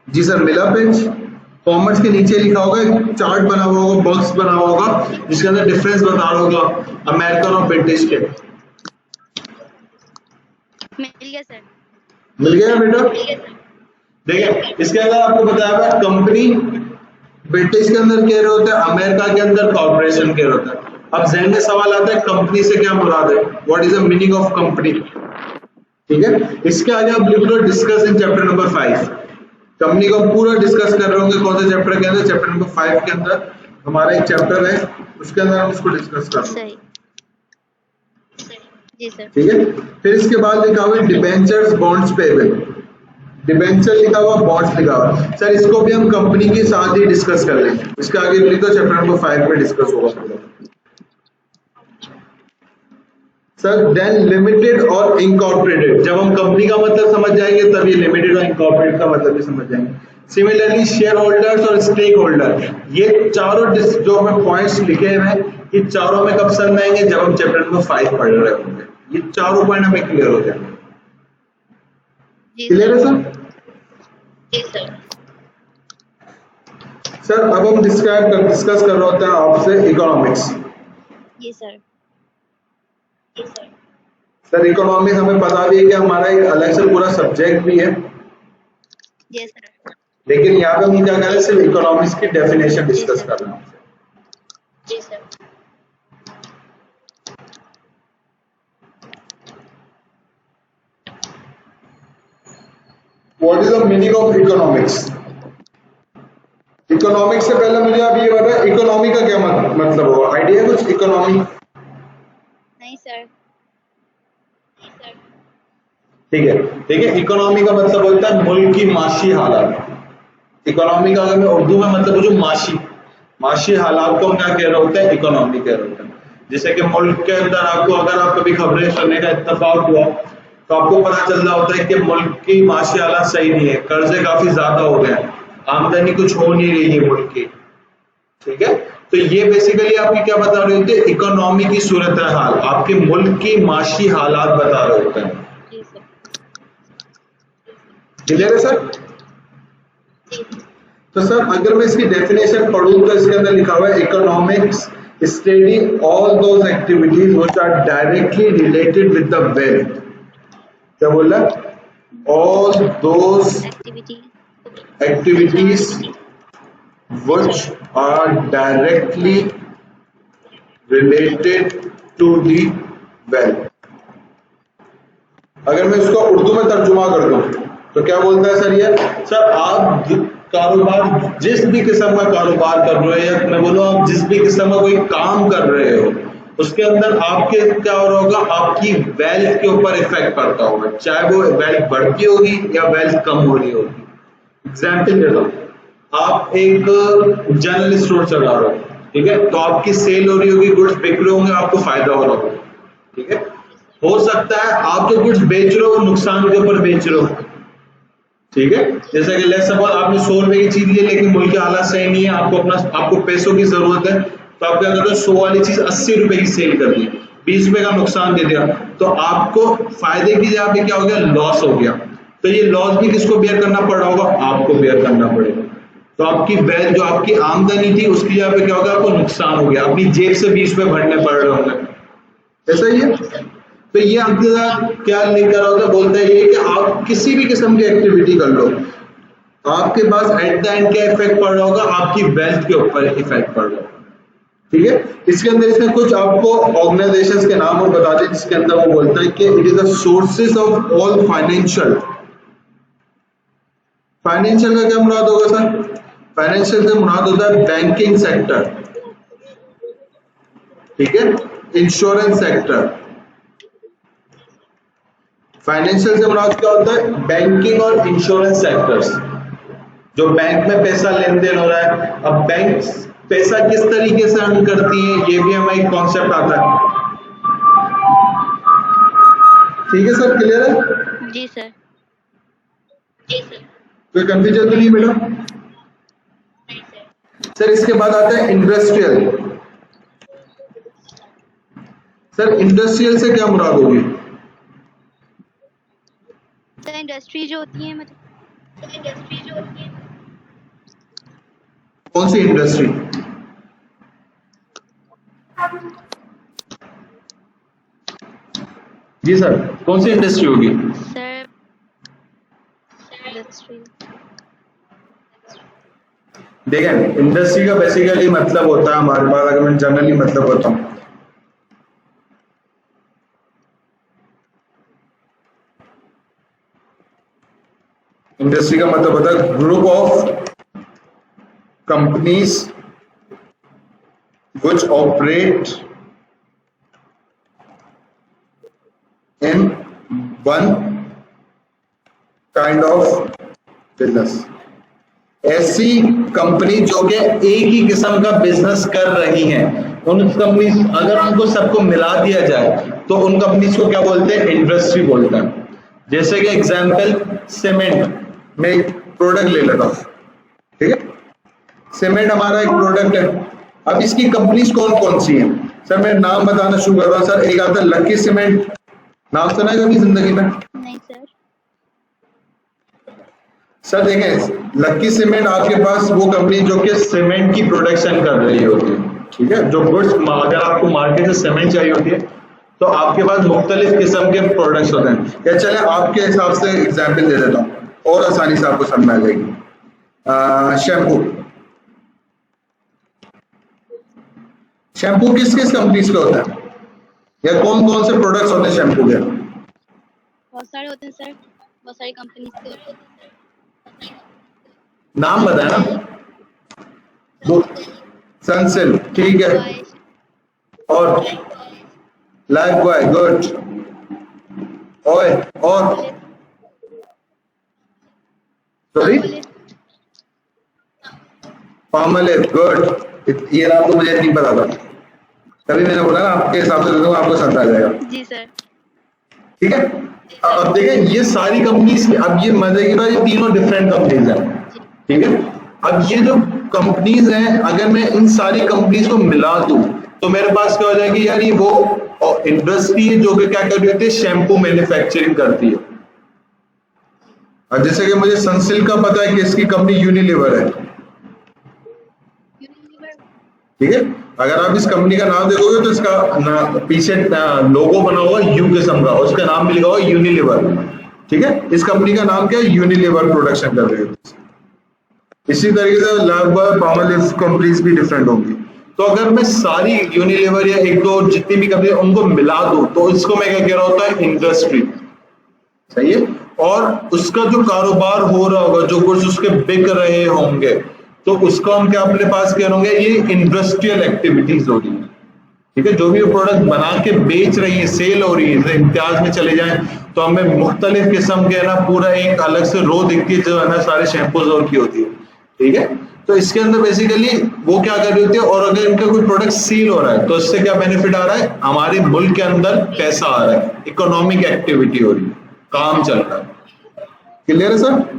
जी सर, मिला पेज। कॉमर्स के नीचे लिखा होगा, एक चार्ट बना हुआ होगा, बॉक्स बना हुआ होगा, जिसके अंदर डिफरेंस बता रहा होगा अमेरिकन और ब्रिटिश के। मिल गया सर। मिल गया बेटा? देखिए इसके अंदर आपको बताया हुआ है कंपनी ब्रिटिश के अंदर कह रहे होते हैं, अमेरिका के अंदर कॉर्पोरेशन कह रहे होते हैं। अब जहन में सवाल आता है कंपनी से क्या मुराद है, what is the meaning of company? ठीक है। इसके आगे आप लिख लो discuss in chapter number 5। Company को हम पूरा डिस्कस कर रहे होंगे, कौन से चैप्टर के अंदर? चैप्टर नंबर 5 के अंदर हमारा एक चैप्टर है, उसके अंदर हम उसको डिस्कस कर रहे हैं। सही। जी सर। ठीक है। फिर इसके बाद लिखा हुआ है डिबेंचर्स बॉन्ड्स पेबल, डिबेंचर लिखा हुआ, बॉन्ड्स लिखा हुआ। सर इसको भी हम कंपनी के साथ ही डिस्कस कर लेंगे, इसके आगे लिख दो चैप्टर नंबर 5 में डिस्कस होगा। सर देन लिमिटेड और इनकॉर्पोरेटेड, जब हम कंपनी का मतलब समझ जाएंगे तब ये लिमिटेड और इनकॉर्पोरेटेड का मतलब भी समझ जाएंगे। सिमिलरली शेयर होल्डर्स और स्टेक होल्डर, ये चारों जो हमें पॉइंट्स लिखे हुए हैं, ये चारों में कब समझ आएंगे? जब हम चैप्टर नंबर 5 पढ़ रहे होंगे। ये चारों पॉइंट हमें क्लियर हो जाएंगे। जी क्लियर सर। है सर? जी सर। सर अब हम डिस्कस कर रहे होते हैं आपसे इकोनॉमिक्स। जी सर। जी सर। सर इकोनॉमिक्स हमें पता भी है कि हमारा एक अलग से पूरा सब्जेक्ट भी है, जी सर। लेकिन यहाँ पे हम क्या कर रहे हैं, सिर्फ इकोनॉमिक्स की डेफिनेशन जी डिस्कस सर। कर रहे हैं। जी sir. What is the meaning of economics? Economics से पहले मुझे आप ये बताएं, इकोनॉमी का क्या मतलब होगा? आइडिया कुछ इकोनॉमी? नहीं सर। नहीं सर। ठीक है, देखिए इकोनॉमी का मतलब होता है मुल्क की माशी हालात। इकोनॉमी का अगर मैं उर्दू में मतलब जो माशी हालात को हम क्या कह रहे होते हैं, इकोनॉमी कह रहे होते हैं। जैसे कि मुल्क के अंदर आपको अगर आप कभी खबरें सुनने का इत्तेफाक हुआ तो आपको पता चल रहा होता है कि मुल्क की माशी हालात सही नहीं है, कर्जे काफी ज्यादा हो गए हैं, आमदनी कुछ हो नहीं रही है मुल्क की। ठीक है, तो ये बेसिकली आपकी क्या बता रहे होते हैं, इकोनॉमी की सूरत हाल, आपके मुल्क की माशी हालात बता रहे होते हैं। जी सर। क्लियर है सर? तो सर अगर मैं इसकी डेफिनेशन पढ़ूं तो इसके अंदर लिखा हुआ है economics study all those activities which are directly related with the wealth. क्या बोला? All those activities which are directly related to the wealth। अगर मैं इसको उर्दू में तर्जुमा कर दूं तो क्या बोलता है सर ये? सर आप कारोबार, जिस भी किस्म का कारोबार कर रहे हो, या मैं बोलूं आप जिस भी किस्म का कोई काम कर रहे हो, उसके अंदर आपके क्या हो रहा होगा, आपकी वेल्थ के ऊपर इफेक्ट पड़ता होगा, चाहे वो वेल्थ बढ़ती होगी या वेल्थ कम हो रही होगी। एग्जाम्पल देता हूं, आप एक जनरल स्टोर चला रहे हो, ठीक है, तो आपकी सेल हो रही होगी, गुड्स बिक रहे होंगे, आपको फायदा हो रहा होगा। ठीक है, हो सकता है आप जो गुड्स बेच रहे हो नुकसान के ऊपर बेच रहे हो। ठीक है, जैसे कि लेट्स सपोज आपने 100 रुपए की चीज ली, लेकिन मुल्क की हालत सही नहीं है, आपको पैसों की जरूरत है, तो आप क्या करते हो, 100 वाली चीज 80 रुपए की सेल कर दी, 20 रुपए का नुकसान दे दिया, तो आपको फायदे की जगह पे क्या हो गया, लॉस हो गया। तो ये लॉस भी किसको बेयर करना पड़ रहा होगा? आपको बेयर करना पड़ेगा। तो आपकी वेल्थ, जो आपकी आमदनी थी, उसकी जगह पे क्या होगा, आपको नुकसान हो गया, अपनी जेब से 20 रुपए भरने पड़ रहे होंगे। ऐसा ही है। तो ये आपके साथ क्या नहीं कर रहा होता, बोलता है ये कि आप किसी भी किस्म की एक्टिविटी कर लो, आपके पास एट द एंड क्या इफेक्ट पड़ रहा होगा, आपकी वेल्थ के ऊपर इफेक्ट पड़ रहा होगा। ठीक है, इसके अंदर इसने कुछ आपको ऑर्गेनाइजेशंस के नाम और बता दें, जिसके अंदर वो बोलता है कि it is the sources of all financial. Financial का क्या मुराद होगा सर? फाइनेंशियल से मुराद होता है बैंकिंग सेक्टर, ठीक है, इंश्योरेंस सेक्टर। फाइनेंशियल से मुराद क्या होता है? बैंकिंग और इंश्योरेंस सेक्टर्स, जो बैंक में पैसा लेन देन हो रहा है। अब बैंक पैसा किस तरीके से अर्न करती है, ये भी हमें एक कॉन्सेप्ट आता है। ठीक है सर, क्लियर है? जी सर। जी सर। कोई कंफ्यूजन तो नहीं बेटा? सर इसके बाद आता है इंडस्ट्रियल। सर इंडस्ट्रियल से क्या मुराद होगी? सर इंडस्ट्री जो होती है, मतलब इंडस्ट्री जो होती है, कौन सी इंडस्ट्री? जी सर, कौन सी इंडस्ट्री होगी? Sir industry. देखें, इंडस्ट्री का बेसिकली मतलब होता है हमारे पास, अगर मैं जनरली मतलब बताऊं, इंडस्ट्री का मतलब होता है group of companies which operate in one kind of business। ऐसी कंपनी जो कि एक ही किस्म का बिजनेस कर रही हैं, उन कंपनी, अगर उनको सबको मिला दिया जाए तो उन कंपनीज को क्या बोलते हैं? इंडस्ट्री बोलते हैं। जैसे कि एग्जांपल, सीमेंट में एक प्रोडक्ट ले लेता हूं, ठीक है, सीमेंट हमारा एक प्रोडक्ट है। अब इसकी कंपनीज कौन कौन सी हैं? सर मैं नाम बताना शुरू कर रहा हूं। सर एक आता है लकी सीमेंट, नाम सुना है कभी जिंदगी में? नहीं सर। सर देखें, लक्की सीमेंट आपके पास वो कंपनी जो कि सीमेंट की प्रोडक्शन कर रही होती है, ठीक है। जो गुड्स अगर आपको मार्केट से सीमेंट चाहिए होती है तो आपके पास मुख्तलिफ किस्म के प्रोडक्ट्स होते हैं। या चले आपके हिसाब से एग्जाम्पल दे देता हूँ और आसानी से आपको समझ में आ जाएगी। शैम्पू किस किस कंपनीज का होता है, या कौन कौन से प्रोडक्ट्स होते हैं शैम्पू के? बहुत सारे होते हैं सर, बहुत सारी कंपनीज के होते हैं। नाम बताए ना। सनसिल्क, ठीक है, और लाइफ बॉय, गुड, और सॉरी पामोलिव, गुड। ये नाम तो मुझे नहीं पता था, तभी मैंने बोला ना आपके हिसाब से दूंगा, आपको समझ आ जाएगा। जी सर। ठीक है, अब देखें ये सारी कंपनीज, अब ये मजे की बात, ये तीनों डिफरेंट कंपनीज हैं, ठीक है। अब ये जो कंपनीज हैं, अगर मैं इन सारी कंपनीज को मिला दूं तो मेरे पास क्या हो जाएगा, यार ये वो इंडस्ट्री है जो कि क्या कर रही होती है, शैम्पू मैन्युफैक्चरिंग करती है। और जैसे कि मुझे सनसिल्क का पता है कि इसकी कंपनी यूनिलीवर है, ठीक है। अगर आप इस कंपनी का नाम देखोगे तो इसका पीछे लोगो बना हुआ यू किस्म का, उसका नाम भी लिखा हुआ यूनिलीवर, ठीक है। इस कंपनी का नाम क्या है, यूनिलीवर प्रोडक्शन कर रही है। इसी तरीके से लगभग पामोलिव कंपनीज भी डिफरेंट होंगी। तो अगर मैं सारी यूनिलीवर या एक दो जितनी भी कंपनी उनको मिला दूं तो इसको मैं क्या कह रहा होता है, इंडस्ट्री, सही है। और उसका जो कारोबार हो रहा होगा, जो कुछ उसके बिक रहे होंगे, तो उसको हम क्या अपने पास कह होंगे, ये इंडस्ट्रियल एक्टिविटीज हो रही है, ठीक है। जो भी प्रोडक्ट बना के बेच रही है, सेल हो रही है, इम्तियाज में चले जाएं तो हमें मुख्तलिफ किस्म के ना पूरा एक अलग से रो दिखती है जो है ना सारे शैम्पूज और की होती है, ठीक है। तो इसके अंदर बेसिकली वो क्या कर रही होती है, और अगर इनका कोई प्रोडक्ट सील हो रहा है तो इससे क्या बेनिफिट आ रहा है, हमारे मुल्क के अंदर पैसा आ रहा है, इकोनॉमिक एक्टिविटी हो रही है, काम चल रहा है। क्लियर है सर?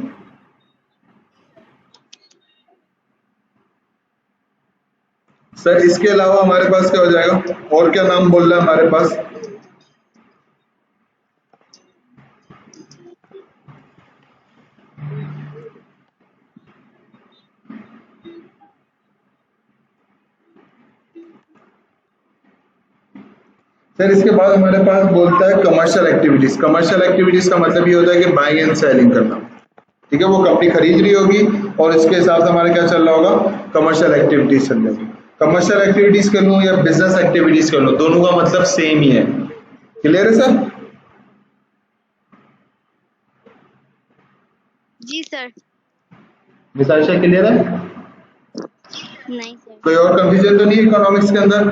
सर इसके अलावा हमारे पास क्या हो जाएगा, और क्या नाम बोल रहा है हमारे पास? सर इसके बाद हमारे पास बोलता है कमर्शियल एक्टिविटीज। कमर्शियल एक्टिविटीज का मतलब ये होता है कि बाइंग एंड सेलिंग करना, ठीक है। वो कंपनी खरीद रही होगी और इसके हिसाब से हमारे क्या चल रहा होगा, कमर्शियल एक्टिविटीज चल रही होगी। कमर्शियल एक्टिविटीज कर लूं या बिजनेस एक्टिविटीज कर लूं, दोनों का मतलब सेम ही है। क्लियर है सर? जी सर। विशाल क्लियर है? नहीं सर। कोई और कंफ्यूजन तो नहीं है इकोनॉमिक्स के अंदर?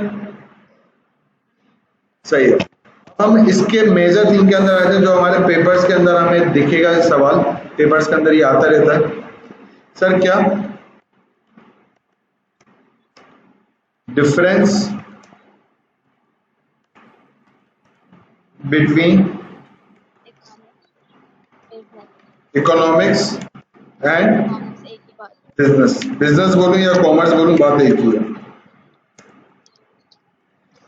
सही है। हम इसके मेजर थीम के अंदर आते हैं, जो हमारे पेपर्स के अंदर हमें दिखेगा सवाल, पेपर्स के अंदर ये आता रहता है। सर क्या difference between economics and business? Business बोलूं या कॉमर्स बोलूं, बात एक ही है।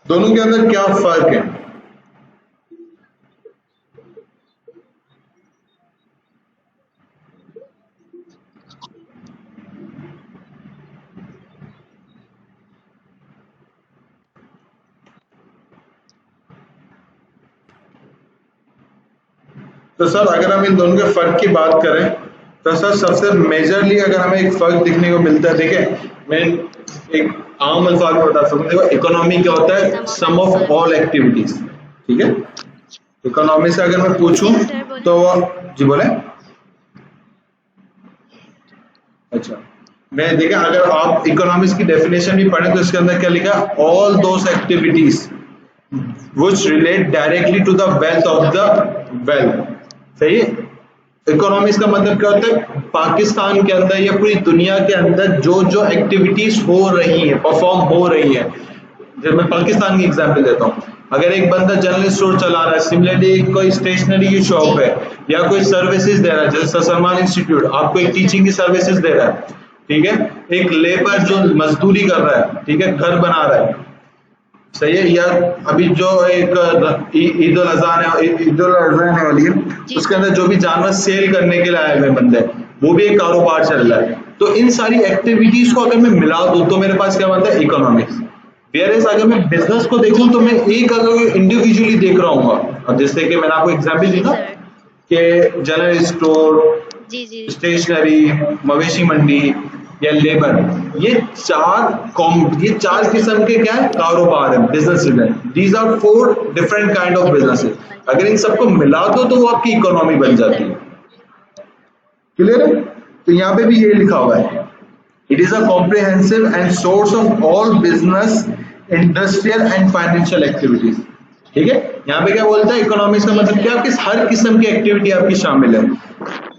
दोनों के अंदर क्या फर्क है? तो सर अगर हम इन दोनों के फर्क की बात करें तो सर सबसे मेजरली अगर हमें एक फर्क दिखने को मिलता है, देखिए मैं एक आम अल्फाज में बता सकता हूँ, देखो इकोनॉमी क्या होता है, सम ऑफ ऑल एक्टिविटीज, ठीक है। इकोनॉमी से अगर मैं पूछूं तो जी बोले, अच्छा मैं देखिए अगर आप इकोनॉमिक्स की डेफिनेशन भी पढ़ें तो इसके अंदर क्या लिखा, all those activities which relate directly to the wealth of the wealth, सही है। इकोनॉमिक्स का मतलब क्या होता है, पाकिस्तान के अंदर या पूरी दुनिया के अंदर जो जो एक्टिविटीज हो रही है, परफॉर्म हो रही है। जब मैं पाकिस्तान की एग्जांपल देता हूँ, अगर एक बंदा जनरल स्टोर चला रहा है, सिमिलरली कोई स्टेशनरी की शॉप है या कोई सर्विसेज दे रहा है, जैसे सर सलमान इंस्टीट्यूट आपको एक टीचिंग की सर्विसेज दे रहा है, ठीक है। एक लेबर जो मजदूरी कर रहा है, ठीक है, घर बना रहा है, सही है। या अभी जो एक ईद उल अज़हा आने वाली है, उसके अंदर जो भी जानवर सेल करने के लिए आए हुए बंदे, वो भी एक कारोबार चल रहा है। तो इन सारी एक्टिविटीज को अगर मैं मिला दूं तो मेरे पास क्या बनता है, इकोनॉमिक्स। वेयर अगर मैं बिजनेस को देखूं तो मैं एक अगर इंडिविजुअली देख रहा हूँ, अब जैसे कि मैंने आपको एग्जाम्पल दी जी ना सर। कि जनरल स्टोर, जी जी स्टेशनरी, मवेशी मंडी या लेबर, ये चार किस्म के क्या है, कारोबार है, बिजनेस है। These are 4 different kind of businesses. अगर इन सबको मिला दो तो वो आपकी इकोनॉमी बन जाती है। क्लियर है? तो यहाँ पे भी ये लिखा हुआ है, it is a comprehensive and source of all business, industrial and financial activities. ठीक है, यहाँ पे क्या बोलता है, इकोनॉमिक्स का मतलब क्या, आपकी हर किस्म की एक्टिविटी आपकी शामिल है।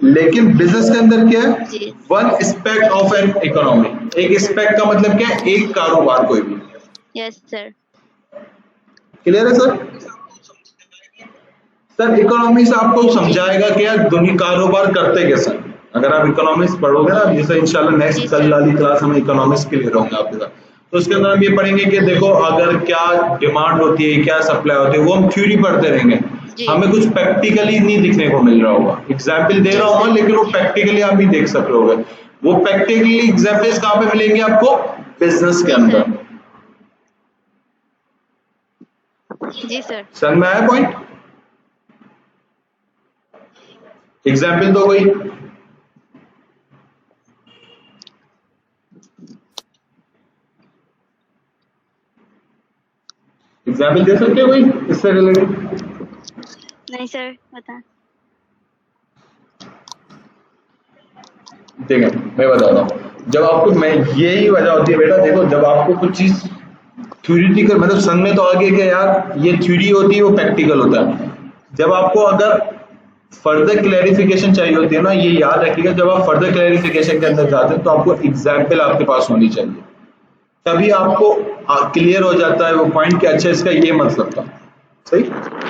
लेकिन बिजनेस के अंदर क्या है, जी one aspect of an economy. एक एस्पेक्ट का मतलब क्या है, एक कारोबार कोई भी। Yes sir. क्लियर है सर? सर इकोनॉमिक्स आपको समझाएगा कि यार दुनिया कारोबार करते कैसे। अगर आप इकोनॉमिक्स पढ़ोगे ना, जैसे इंशाल्लाह नेक्स्ट जी कल सर। वाली क्लास हम इकोनॉमिक्स के लिए रहूंगा आपके साथ, तो उसके अंदर हम ये पढ़ेंगे कि देखो अगर क्या डिमांड होती है, क्या सप्लाई होती है, वो हम थ्योरी पढ़ते रहेंगे। जी हमें कुछ प्रैक्टिकली नहीं दिखने को मिल रहा होगा। एग्जाम्पल दे जी रहा होगा सर। लेकिन वो प्रैक्टिकली आप नहीं देख सक रहे होगे। वो प्रैक्टिकली एग्जाम्पल्स कहाँ पे मिलेंगे आपको, बिजनेस के जी अंदर। सर। जी सर। समझ में आया पॉइंट? एग्जाम्पल दो कोई। एग्जाम्पल दे सकते हो कोई इससे रिलेटेड? नहीं सर, बता। ठीक है, मैं बताता हूँ। जब आपको, मैं यही वजह होती है बेटा, देखो जब आपको कुछ चीज थ्योरिटिकल, मतलब समझ में तो आ गया कि यार ये थ्योरी होती है, वो प्रैक्टिकल होता है। जब आपको अगर फर्दर क्लैरिफिकेशन चाहिए होती है ना, ये याद रखिएगा, जब आप फर्दर क्लैरिफिकेशन के अंदर जाते हैं तो आपको एग्जाम्पल आपके पास होनी चाहिए, तभी आपको क्लियर हो जाता है वो पॉइंट कि अच्छा इसका ये मतलब था। सही,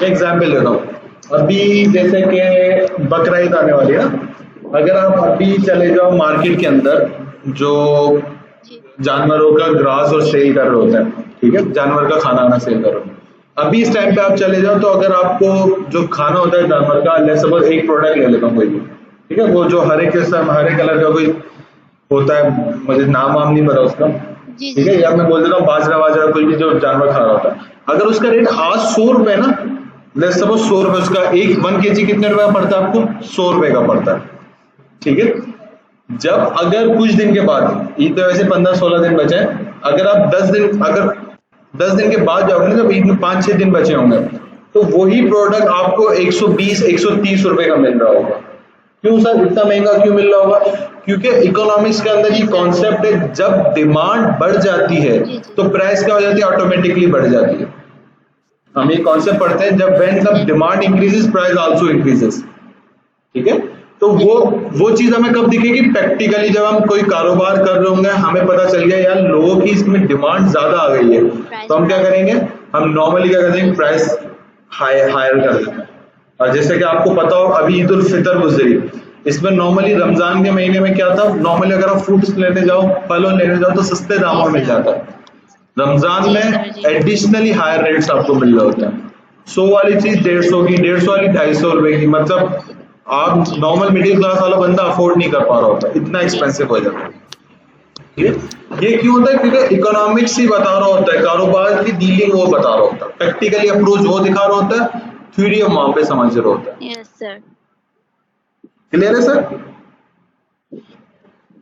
एग्जाम्पल देता हूँ। अभी जैसे कि बकरा ईद आने वाली है ना, अगर आप अभी चले जाओ मार्केट के अंदर, जो जी जानवरों का ग्रास और सेल कर रहे होते हैं, ठीक है, जानवर का खाना आना सेल कर रहे होते हैं। अभी इस टाइम पे आप चले जाओ तो अगर आपको जो खाना होता है जानवर का, ले सपोज एक प्रोडक्ट ले लेता हूँ कोई भी, ठीक है, वो जो हरे किस्म हरे कलर का कोई होता है, मुझे नाम वाम नहीं पता उसका, जी ठीक जी है, या मैं बोल देता हूँ बाजरा वाजरा कोई भी जो जानवर खा रहा होता है, अगर उसका रेट आज 100 रुपए ना, लेट्स सपोज 100 रुपए उसका, एक 1 kg कितने रुपए का पड़ता है आपको, 100 रुपए का पड़ता है। ठीक है, जब अगर कुछ दिन के बाद, ईद तो वैसे 15-16 दिन बचे हैं, अगर आप 10 दिन के बाद जाओगे ना, जब ईद में 5-6 दिन बचे होंगे, तो वही प्रोडक्ट आपको 120-130 रुपए का मिल रहा होगा। क्यों सर इतना महंगा क्यों मिल रहा होगा? क्योंकि इकोनॉमिक्स के अंदर ये कॉन्सेप्ट है, जब डिमांड बढ़ जाती है जी जी तो प्राइस क्या हो जाती है, ऑटोमेटिकली बढ़ जाती है। हम ये कॉन्सेप्ट पढ़ते हैं, जब when the demand increases price also increases. ठीक है, तो वो चीज हमें कब दिखेगी, प्रैक्टिकली जब हम कोई कारोबार कर रहे होंगे, हमें पता चल गया यार लोगों की इसमें डिमांड ज्यादा आ गई है, तो हम क्या करेंगे, हम नॉर्मली क्या करते हैं, प्राइस हायर कर देते हैं। और जैसे कि आपको पता हो अभी ईद उल फितर गुजरी, इसमें नॉर्मली रमजान के महीने में क्या था, नॉर्मली अगर आप फ्रूट्स लेने जाओ, फलों लेने जाओ तो सस्ते दामों में मिल जाता है। रमजान जी में सर। जी एडिशनली हायर रेट्स आपको मिल रहे होते हैं। 100 वाली चीज 150 की, 150 वाली 250 रुपए की, मतलब आप नॉर्मल मिडिल क्लास वाला बंदा अफोर्ड नहीं कर पा रहा होता, इतना जी एक्सपेंसिव हो जाता है। ठीक है, ये क्यों होता है, क्योंकि इकोनॉमिक्स ही बता रहा होता है, कारोबार की डीलिंग वो बता रहा होता है, प्रैक्टिकली अप्रोच वो दिखा रहा होता है, थ्योरी हम वहां पे समझ रहा होता है। Yes sir. क्लियर है सर?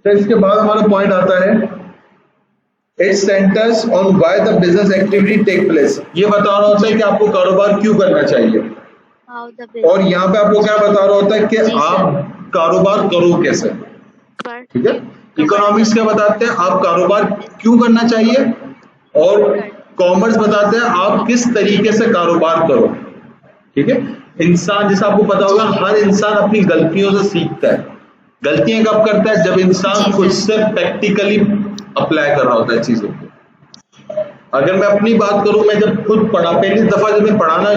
तो इसके बाद हमारा पॉइंट आता है, it centres on why the business activity take place. ये बता रहा होता है कि आपको कारोबार क्यों करना चाहिए, हाउ द और बिजनेस यहाँ पे आपको क्या बता रहा होता है कि जी सर। आप कारोबार करो कैसे। पर ठीक है, इकोनॉमिक्स क्या बताते हैं, आप कारोबार क्यों करना चाहिए, और कॉमर्स बताते हैं आप किस तरीके से कारोबार करो। ठीक है, इंसान, जैसा आपको पता होगा, हर इंसान अपनी गलतियों से सीखता है। गलतियां कब करता है, जब इंसान जी खुद सर। से प्रैक्टिकली अप्लाई कर रहा होता है चीजों को। अगर मैं अपनी बात करूं, मैं जब खुद पढ़ा, पहली दफा जब मैं पढ़ाना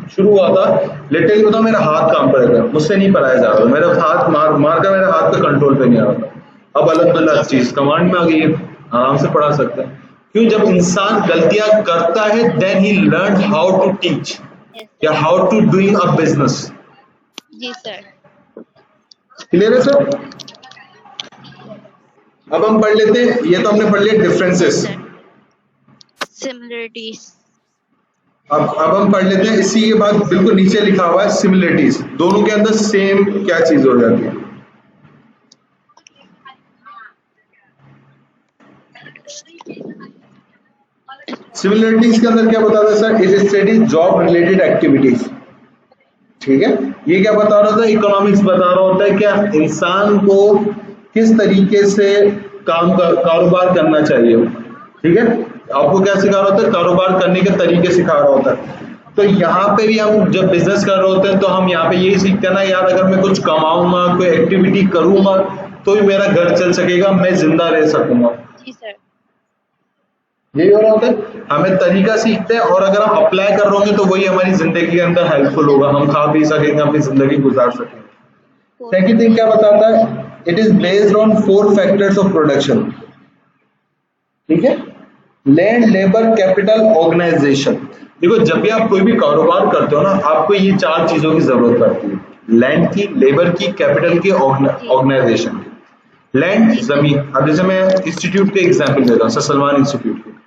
शुरू हुआ था, लिटरली बताऊं, मेरा हाथ काम कर रहा था, मुझसे नहीं पढ़ाया जा रहा था, मेरा हाथ मार का मेरा हाथ का कंट्रोल पे नहीं आ रहा था। अब अल्हम्दुलिल्लाह चीज कमांड में आ गई है, आराम से पढ़ा सकता है। क्यों, जब इंसान गलतियां करता है, then he learn how to teach yes या sir. How to doing a business. जी सर। क्लियर है सर? अब हम पढ़ लेते हैं, ये तो हमने पढ़ लिया डिफरेंसेस। सिमिलरिटीज। अब हम पढ़ लेते हैं, इसी के बाद बिल्कुल नीचे लिखा हुआ है सिमिलरिटीज, दोनों के अंदर सेम क्या चीज हो जाती है। सिमिलरिटीज के अंदर क्या बताता है sir, it studies job related activities. ठीक है, ये क्या बता रहा था, इकोनॉमिक्स बता रहा होता है क्या इंसान को किस तरीके से कारोबार करना चाहिए। ठीक है, आपको क्या सिखा रहा होता है, कारोबार करने के तरीके सिखा रहा होता है। तो यहाँ पे भी हम जब बिजनेस कर रहे होते हैं तो हम यहाँ पे यही सीखते हैं ना यार, अगर मैं कुछ कमाऊंगा, कोई एक्टिविटी करूंगा तो ही मेरा घर चल सकेगा, मैं जिंदा रह सकूंगा। जी सर। यही हो रहा होता है, हमें तरीका सीखते हैं और अगर हम अप्लाई कर रहे होंगे तो वही हमारी जिंदगी के अंदर हेल्पफुल होगा, हम खा पी सकेंगे, अपनी जिंदगी गुजार सकेंगे। सेकंड थिंग क्या बताता है, it is based on 4 factors of production. ठीक है, लैंड, लेबर, कैपिटल, ऑर्गेनाइजेशन। देखो जब भी आप कोई भी कारोबार करते हो ना, आपको ये 4 चीजों की जरूरत पड़ती है, लैंड की, लेबर की, कैपिटल की, ऑर्गेनाइजेशन की। लैंड जमीन, अब जैसे मैं इंस्टीट्यूट के एग्जांपल देता हूँ, सर सलमान इंस्टीट्यूट के,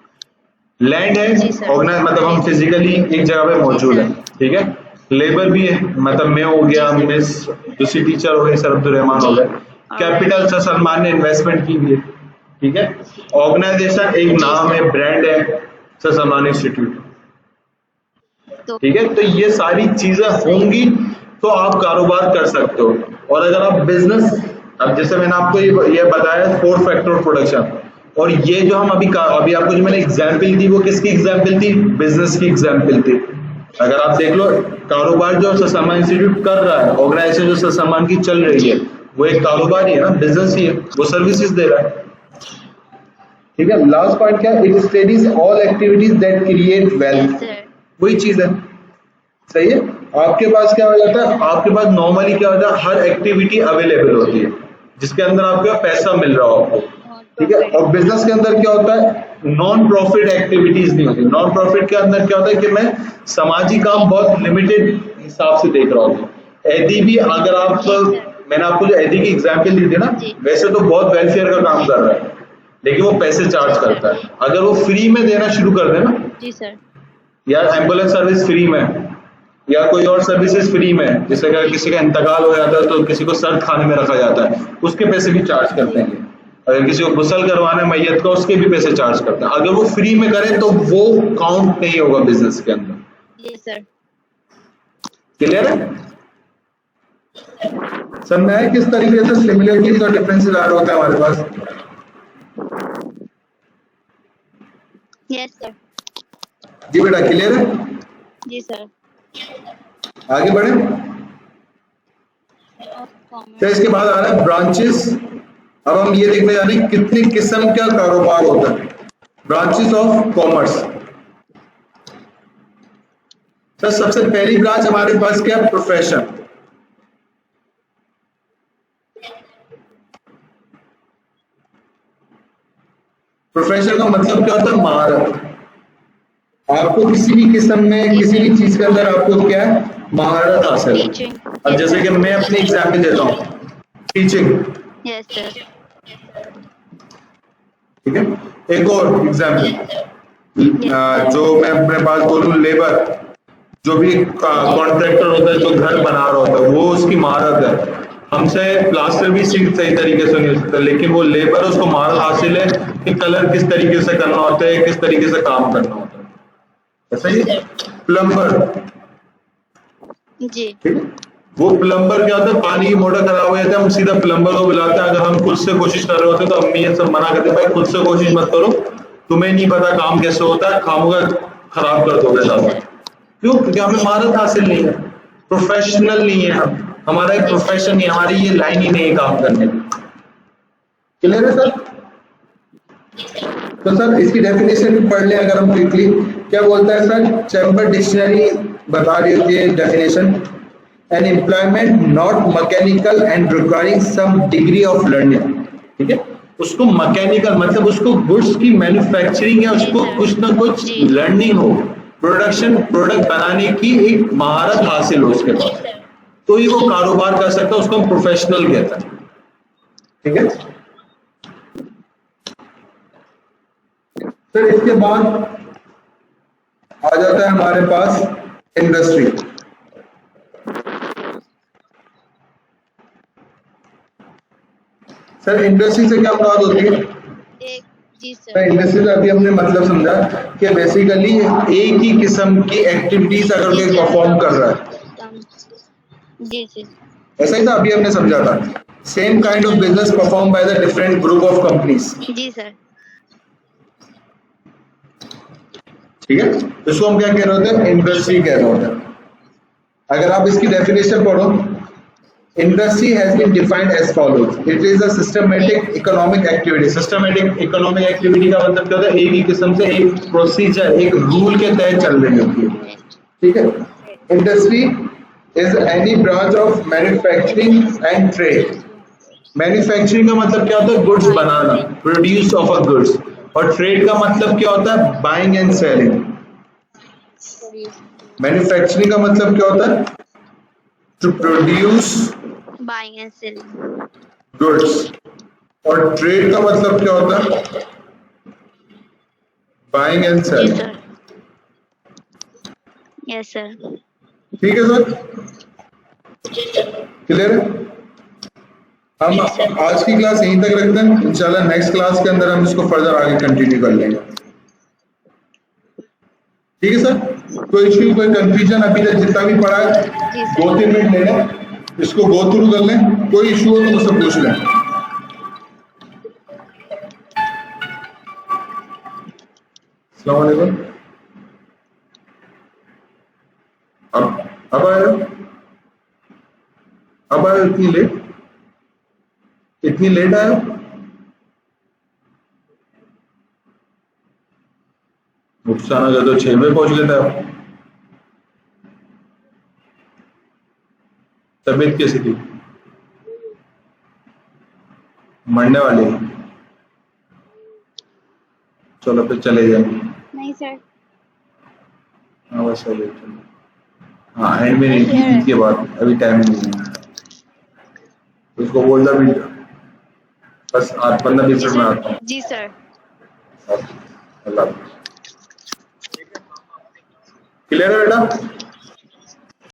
लैंड है, ऑर्गेनाइज मतलब हम फिजिकली एक जगह पे मौजूद है। ठीक है, लेबर भी है, मतलब मैं हो गया, मिस दूसरी टीचर हो गई, सर अब्दुल-रहमान हो गए। कैपिटल सर सलमान ने इन्वेस्टमेंट की भी है। ठीक है, ऑर्गेनाइजेशन एक नाम है, ब्रांड है, सर सलमान इंस्टीट्यूट। ठीक है, तो ये सारी चीजें होंगी तो आप कारोबार कर सकते हो। और अगर आप बिजनेस, अब जैसे मैंने आपको ये बताया 4 फैक्टर ऑफ प्रोडक्शन, और ये जो हम अभी आपको जो मैंने एग्जांपल दी वो किसकी एग्जांपल थी, बिजनेस की एग्जांपल थी। अगर आप देख लो, कारोबार जो सर सलमान इंस्टीट्यूट कर रहा है, ऑर्गेनाइजेशन जो सर सलमान की चल रही है, वो एक कारोबार ही है ना, बिजनेस ही है, वो सर्विसेज दे रहा है। ठीक है, लास्ट पॉइंट क्या, it studies all activities that create wealth. वही चीज है, सही है। आपके पास क्या हो जाता है, आपके पास नॉर्मली क्या होता है, हर एक्टिविटी अवेलेबल होती है जिसके अंदर आपको पैसा मिल रहा हो आपको। ठीक है, और बिजनेस के अंदर क्या होता है, नॉन प्रॉफिट एक्टिविटीज नहीं होती। नॉन प्रॉफिट के अंदर क्या होता है कि मैं सामाजिक काम बहुत लिमिटेड हिसाब से देख रहा हूँ। एदी भी अगर आप, मैंने आपको जो एदी की एग्जाम्पल दी थी ना, वैसे तो बहुत वेलफेयर का काम कर रहा है, लेकिन वो पैसे चार्ज करता है। अगर वो फ्री में देना शुरू कर देना, जी सर, यार एम्बुलेंस सर्विस फ्री में, या कोई और सर्विसेज फ्री में, जैसे अगर किसी का इंतकाल हो जाता है तो किसी को सर्द खाने में रखा जाता है, उसके पैसे भी चार्ज करते हैं। अगर किसी को गुसल करवाना है मैयत का, उसके भी पैसे चार्ज करते हैं। अगर वो फ्री में करें तो वो काउंट नहीं होगा बिजनेस के अंदर। जी सर। क्लियर है सर? मैं किस तरीके से सिमिलरिटीज और डिफरेंसेस आ रहा होता है हमारे पास? Yes sir. जी बेटा, क्लियर है? जी सर। आगे बढ़े। तो इसके बाद आ रहा है ब्रांचेस। अब हम ये देखने जा रहे हैं कितनी किस्म का कारोबार होता है, ब्रांचेस ऑफ कॉमर्स। सर सबसे पहली ब्रांच हमारे पास क्या है, प्रोफेशन। प्रोफेशन का मतलब क्या होता है, महारत। आपको किसी भी किस्म में, किसी भी चीज के अंदर आपको क्या है, महारत हासिल है। अब जैसे कि मैं अपनी एग्जाम्पल देता हूँ, टीचिंग। Yes sir. ठीक है, एक और एग्जाम्पल, जो मैं अपने पास बोलूँ, लेबर, जो भी कॉन्ट्रैक्टर होता है जो घर बना रहा होता है, वो उसकी महारत है। हमसे प्लास्टर भी सही तरीके से नहीं हो सकता, लेकिन वो लेबर, उसको महारत हासिल है कि कलर किस तरीके से करना होता है, किस तरीके से काम करना होता है। ऐसा ही प्लम्बर, जी, ठीक है, वो प्लम्बर क्या होता है, पानी की मोटर खराब हो जाता है, हम सीधा प्लम्बर को बुलाते हैं। अगर हम खुद से कोशिश कर रहे होते तो अम्मी ये सब मना करते, भाई खुद से कोशिश मत करो, तुम्हें नहीं पता काम कैसे होता है, खामोगा खराब कर दोगे ज्यादा। क्यों? क्योंकि हमें महारत हासिल नहीं है, प्रोफेशनल नहीं है, हमारा एक प्रोफेशन नहीं, हमारी ये लाइन ही नहीं है काम करने की। क्लियर है सर? तो सर इसकी डेफिनेशन पढ़ लें अगर हम क्विकली। क्या बोलता है सर, चैम्बर डिक्शनरी बता रही होती है definition, an employment not mechanical and requiring some degree of learning. ठीक है, उसको मैकेनिकल मतलब उसको गुड्स की मैन्युफैक्चरिंग या उसको कुछ ना कुछ लर्निंग हो, प्रोडक्शन, प्रोडक्ट बनाने की एक महारत हासिल हो उसके पास, तो ही वो कारोबार कर सकता है, उसको हम प्रोफेशनल कहते हैं। ठीक है, फिर इसके बाद आ जाता है हमारे पास इंडस्ट्री। सर इंडस्ट्री से क्या मुराद होती है? जी सर। इंडस्ट्री का अभी हमने मतलब समझा कि बेसिकली एक ही किस्म की एक्टिविटीज अगर कोई परफॉर्म कर रहा है, जी जी ऐसा ही था अभी हमने समझा था। Same kind of business perform by the different group of companies. जी सर। ठीक है, इसको हम क्या कह रहे होते हैं? इंडस्ट्री कह रहे होते हैं। अगर आप इसकी डेफिनेशन पढ़ो, industry has been defined as follows: it is a systematic economic activity। systematic economic activity का मतलब क्या होता है? एक ही किस्म से एक प्रोसीजर, एक रूल के तहत चल रही होती है। ठीक है, industry is any branch of manufacturing and trade। Manufacturing का मतलब क्या होता है? Goods banana, produce of a goods. और ट्रेड का मतलब क्या होता है? Buying and selling. मैन्युफैक्चरिंग का मतलब क्या होता है? To produce buying and selling goods. और ट्रेड का मतलब क्या होता है? Buying and selling. Yes sir. ठीक है सर, क्लियर है? हम आज की क्लास यहीं तक रखते हैं, इंशाल्लाह नेक्स्ट क्लास के अंदर हम इसको फर्दर आगे कंटिन्यू कर लेंगे। ठीक है सर, कोई इश्यू, कोई कंफ्यूजन? अभी तक जितना भी पढ़ा है 2-3 मिनट ले लें, इसको गो थ्रू कर लें, कोई इश्यू हो तो मुझसे पूछ लें। अस्सलाम वालेकुम। अब आया, अब आया इतनी लेट आया? नुकसान अगर तो 6 बजे पहुंच गए थे आप। तबीयत कैसी थी? मरने वाली? चलो फिर चले जाए। नहीं सर। हाँ बस चलो, हाँ एंड में नहीं, इसके बाद अभी टाइम नहीं है। उसको बोल दो भी, बस 15-20 मिनट में आता हूँ। जी सर। अल्लाह हाफिज़। क्लियर है बेटा?